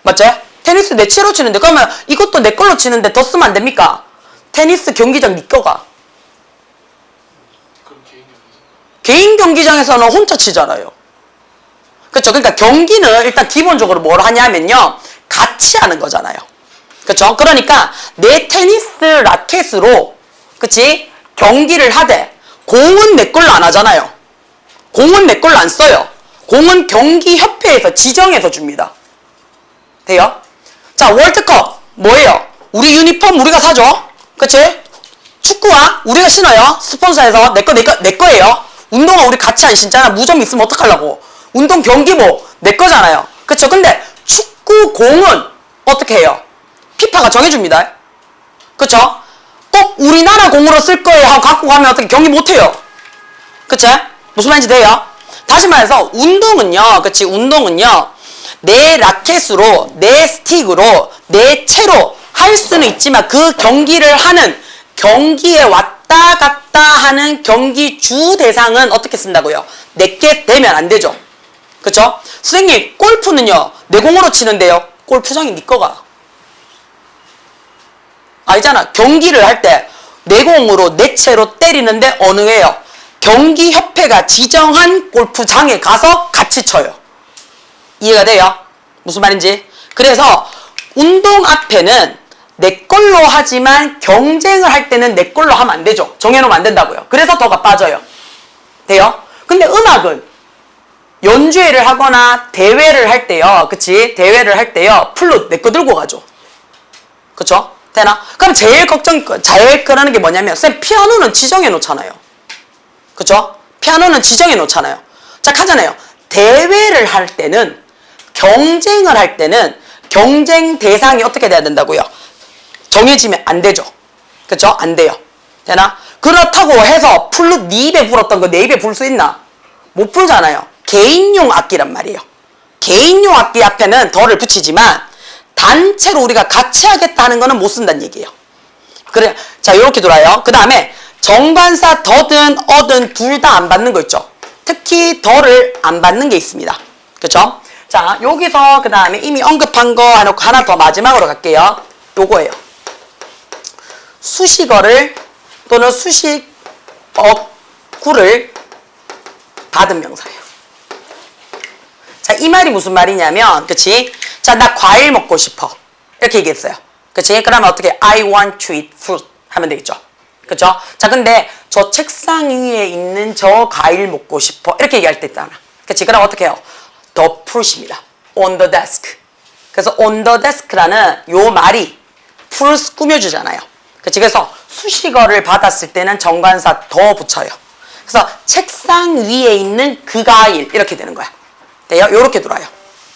맞죠? 테니스 내 채로 치는데 그러면 이것도 내 걸로 치는데 더 쓰면 안 됩니까? 테니스 경기장 네 거가. 그럼 개인 경기장에서는 혼자 치잖아요. 그렇죠? 그러니까 경기는 일단 기본적으로 뭘 하냐면요. 같이 하는 거잖아요. 그렇죠? 그러니까 내 테니스 라켓으로 그치? 경기를 하되 공은 내 걸로 안 하잖아요. 공은 내 걸로 안 써요. 공은 경기협회에서 지정해서 줍니다. 돼요? 자, 월드컵 뭐예요? 우리 유니폼 우리가 사죠? 그치? 축구화 우리가 신어요. 스폰서에서 내 거예요. 운동화 우리 같이 안 신잖아. 무좀 있으면 어떡하려고. 운동 경기복 내 거잖아요. 그쵸? 근데 축구 공은 어떻게 해요? 피파가 정해줍니다. 그쵸? 꼭 우리나라 공으로 쓸 거예요 하고 갖고 가면 어떻게 경기 못해요. 그치? 무슨 말인지 돼요? 다시 말해서 운동은요. 그치? 운동은요. 내 라켓으로 내 스틱으로 내 채로 할 수는 있지만 그 경기를 하는 경기에 왔다 갔다 하는 경기 주 대상은 어떻게 쓴다고요? 내게 되면 안 되죠. 그쵸? 선생님 골프는요. 내 공으로 치는데요. 골프장이 네 거가. 알잖아. 경기를 할 때 내 공으로 내 채로 때리는데 어느 해요? 경기협회가 지정한 골프장에 가서 같이 쳐요. 이해가 돼요? 무슨 말인지? 그래서 운동 앞에는 내 걸로 하지만 경쟁을 할 때는 내 걸로 하면 안 되죠. 정해놓으면 안 된다고요. 그래서 더가 빠져요. 돼요? 근데 음악은 연주회를 하거나 대회를 할 때요. 그치? 대회를 할 때요. 플룻 내 거 들고 가죠. 그쵸? 되나? 그럼 제일 그러는 게 뭐냐면 쌤 피아노는 지정해 놓잖아요. 그쵸? 피아노는 지정해 놓잖아요. 자, 하잖아요. 대회를 할 때는 경쟁을 할 때는 경쟁 대상이 어떻게 돼야 된다고요? 정해지면 안 되죠. 그쵸? 안 돼요. 되나? 그렇다고 해서 플룻 네 입에 불었던 거 내 입에 불 수 있나? 못 불잖아요. 개인용 악기란 말이에요. 개인용 악기 앞에는 덜을 붙이지만 단체로 우리가 같이 하겠다 하는 거는 못 쓴다는 얘기예요. 그래. 자, 요렇게 돌아요. 그 다음에 정관사 더든 어든 둘 다 안 받는 거 있죠. 특히 덜을 안 받는 게 있습니다. 그쵸? 자, 여기서 그 다음에 이미 언급한 거 해놓고 하나 더 마지막으로 갈게요. 요거예요. 수식어를 또는 수식어구를 받은 명사예요. 자, 이 말이 무슨 말이냐면, 그치? 자, 나 과일 먹고 싶어. 이렇게 얘기했어요. 그치? 그러면 어떻게? I want to eat fruit 하면 되겠죠. 그쵸? 자, 근데 저 책상 위에 있는 저 과일 먹고 싶어. 이렇게 얘기할 때 있잖아. 그치? 그럼 어떻게 해요? The fruit입니다. On the desk. 그래서 on the desk라는 요 말이 fruit 꾸며주잖아요. 그치? 그래서 수식어를 받았을 때는 정관사 더 붙여요. 그래서 책상 위에 있는 그 과일 이렇게 되는 거야. 돼요? 요렇게 돌아요.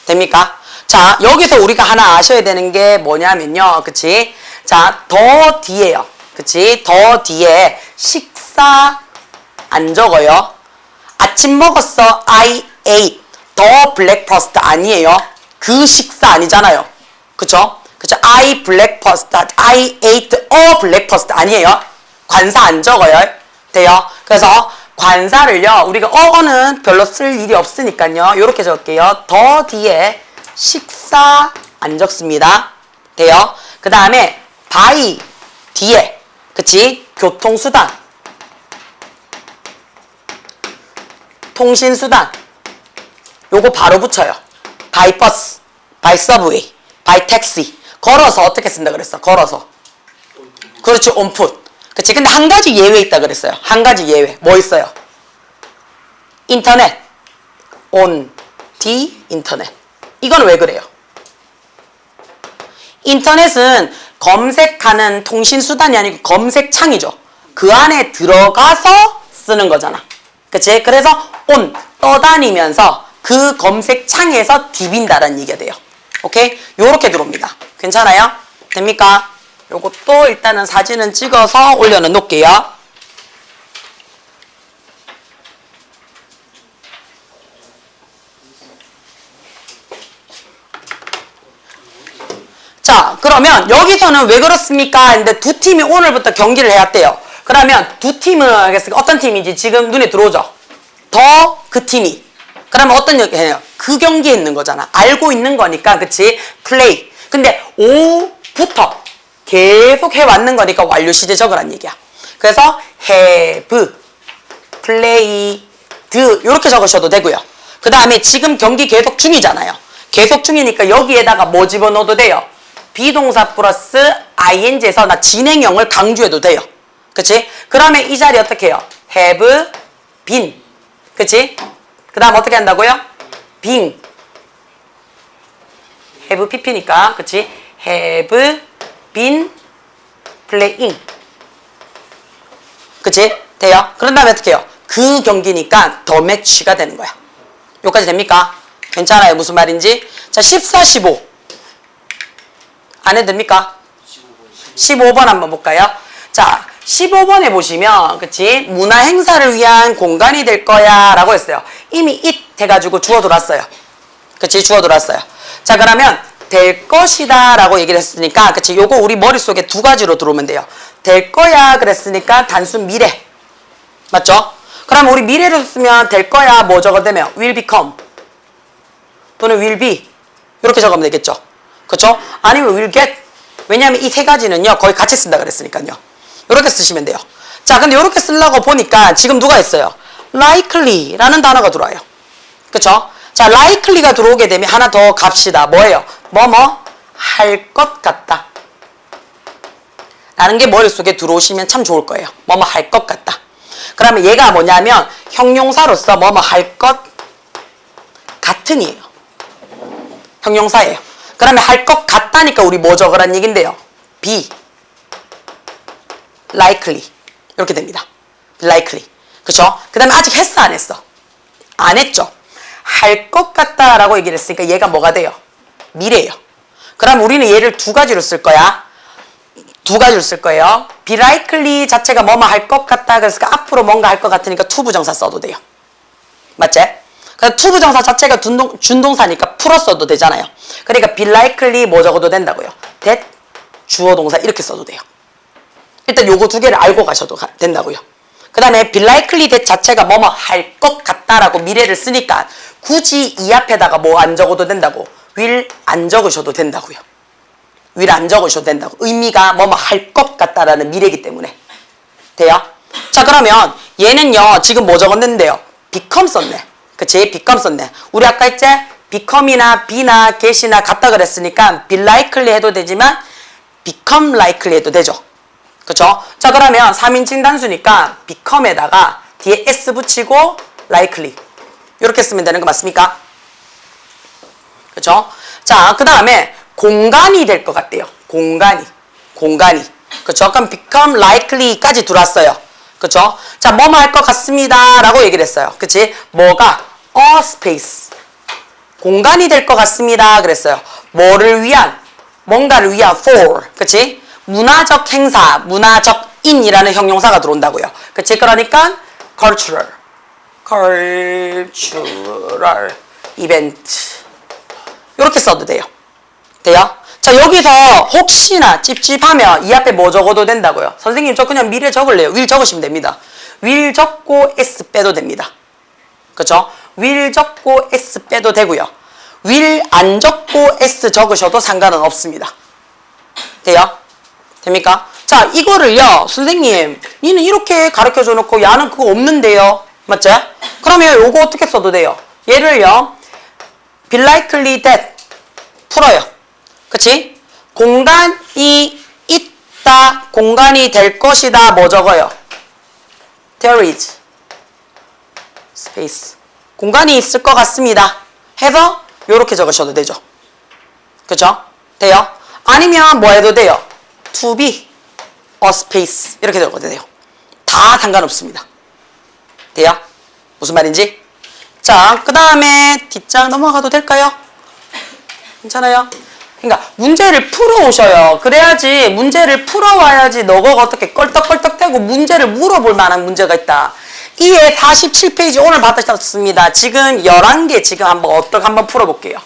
됩니까? 자, 여기서 우리가 하나 아셔야 되는 게 뭐냐면요. 그치? 자, 더 뒤에요. 그치? 더 뒤에 식사 안 적어요. 아침 먹었어. I ate the breakfast 아니에요. 그 식사 아니잖아요. 그쵸? 그쵸? I ate a breakfast 아니에요. 관사 안 적어요. 돼요? 그래서 관사를요. 우리가 어는 별로 쓸 일이 없으니까요. 요렇게 적을게요. 더 뒤에 식사 안 적습니다. 돼요? 그 다음에 by 뒤에 그치? 교통수단, 통신수단. 요거 바로 붙여요. by bus, by subway, by taxi. 걸어서 어떻게 쓴다 그랬어? 걸어서. 그렇죠. on foot. 그치? 근데 한 가지 예외 있다 그랬어요. 한 가지 예외. 뭐 있어요? 인터넷. on the internet. 이건 왜 그래요? 인터넷은 검색하는 통신수단이 아니고 검색창이죠. 그 안에 들어가서 쓰는 거잖아. 그치? 그래서 on, 떠다니면서 그 검색창에서 디빈다라는 얘기가 돼요. 오케이? 요렇게 들어옵니다. 괜찮아요? 됩니까? 요것도 일단은 사진은 찍어서 올려는 놓을게요. 자, 그러면 여기서는 왜 그렇습니까? 근데 두 팀이 오늘부터 경기를 해야 돼요. 그러면 두 팀은 알겠습니까? 어떤 팀인지 지금 눈에 들어오죠? 더 그 팀이. 그러면 어떤 얘기예요? 그 경기에 있는 거잖아. 알고 있는 거니까, 그치? 플레이. 근데 오부터 계속 해왔는 거니까 완료 시제 적으란 얘기야. 그래서 have, played 이렇게 적으셔도 되고요. 그 다음에 지금 경기 계속 중이잖아요. 계속 중이니까 여기에다가 뭐 집어넣어도 돼요? 비동사 플러스 ing에서 나 진행형을 강조해도 돼요. 그치? 그러면 이 자리 어떻게 해요? have been. 그치? 그 다음 어떻게 한다고요? being. have pp니까. 그치? have been playing. 그치? 돼요? 그런 다음에 어떻게 해요? 그 경기니까 더 매치가 되는 거야. 여기까지 됩니까? 괜찮아요? 무슨 말인지? 자, 14, 15. 안 해도 됩니까? 15번 한번 볼까요? 자, 15번에 보시면, 그치? 문화 행사를 위한 공간이 될 거야 라고 했어요. 이미 it 해가지고 주어 들어왔어요. 그치? 주어 들어왔어요. 자, 그러면 될 것이다 라고 얘기를 했으니까, 그치? 요거 우리 머릿속에 두 가지로 들어오면 돼요. 될 거야 그랬으니까 단순 미래. 맞죠? 그럼 우리 미래로 쓰면 될 거야 뭐 적어도 되면 will become 또는 will be 이렇게 적으면 되겠죠. 그렇죠? 아니면 will get. 왜냐하면 이 세 가지는요 거의 같이 쓴다 그랬으니까요. 이렇게 쓰시면 돼요. 자, 근데 이렇게 쓰려고 보니까 지금 누가 있어요? likely라는 단어가 들어와요. 그렇죠? 자, likely가 들어오게 되면 하나 더 갑시다. 뭐예요? 뭐뭐 할 것 같다 라는 게 머릿속에 들어오시면 참 좋을 거예요. 뭐뭐 할 것 같다. 그러면 얘가 뭐냐면 형용사로서 뭐뭐 할 것 같은이에요. 형용사예요. 그러면 할 것 같다니까 우리 뭐 적으란 얘긴데요? be likely 이렇게 됩니다. likely. 그쵸? 그 다음에 아직 했어 안 했어? 안 했죠. 할 것 같다라고 얘기를 했으니까 얘가 뭐가 돼요? 미래예요. 그럼 우리는 얘를 두 가지로 쓸 거야. 두 가지로 쓸 거예요. be likely 자체가 뭐뭐 할 것 같다. 그래서 앞으로 뭔가 할 것 같으니까 to 부정사 써도 돼요. 맞지? 그래서 to 부정사 자체가 준동사니까 풀어 써도 되잖아요. 그러니까 be likely 뭐 적어도 된다고요. that 주어 동사 이렇게 써도 돼요. 일단 요거 두 개를 알고 가셔도 된다고요. 그 다음에 be likely that 자체가 뭐뭐 할 것 같다라고 미래를 쓰니까 굳이 이 앞에다가 뭐 안 적어도 된다고. will 안 적으셔도 된다고요. will 안 적으셔도 된다고. 의미가 뭐뭐 할 것 같다라는 미래이기 때문에. 돼요? 자, 그러면 얘는요 지금 뭐 적었는데요? become 썼네. 그치? become 썼네. 우리 아까 했지? become이나 be나 get이나 같다 그랬으니까 be likely 해도 되지만 become likely 해도 되죠. 그쵸? 자, 그러면 3인칭 단수니까 become에다가 뒤에 s 붙이고 likely 이렇게 쓰면 되는 거 맞습니까? 그쵸? 자, 그 다음에 공간이 될 것 같대요. 공간이. 그쵸? 그럼 become likely까지 들어왔어요. 그쵸? 자, 뭐뭐 할 것 같습니다 라고 얘기를 했어요. 그치? 뭐가? a space. 공간이 될 것 같습니다 그랬어요. 뭐를 위한? 뭔가를 위한 for. 그치? 문화적 행사, 문화적 인이라는 형용사가 들어온다고요. 그치? 그러니까 cultural event 이렇게 써도 돼요. 돼요? 자, 여기서 혹시나 찝찝하면 이 앞에 뭐 적어도 된다고요. 선생님 저 그냥 미래 적을래요. will 적으시면 됩니다. will 적고 s 빼도 됩니다. 그쵸? will 적고 s 빼도 되고요. will 안 적고 s 적으셔도 상관은 없습니다. 돼요? 됩니까? 자, 이거를요, 선생님, 니는 이렇게 가르쳐 줘 놓고 야는 그거 없는데요. 맞지? 그러면 요거 어떻게 써도 돼요? 얘를요, be likely that 풀어요. 그치? 공간이 있다, 공간이 될 것이다, 뭐 적어요? There is space. 공간이 있을 것 같습니다. 해서 요렇게 적으셔도 되죠. 그쵸? 돼요? 아니면 뭐 해도 돼요? To be a space. 이렇게 적어도 돼요. 다 상관없습니다. 돼요? 무슨 말인지? 자, 그 다음에 뒷장 넘어가도 될까요? 괜찮아요? 그러니까 문제를 풀어오셔요. 그래야지 문제를 풀어와야지 너가 어떻게 껄떡껄떡대고 문제를 물어볼 만한 문제가 있다. 이에 47페이지 오늘 받으셨습니다. 지금 11개 지금 한번 풀어볼게요.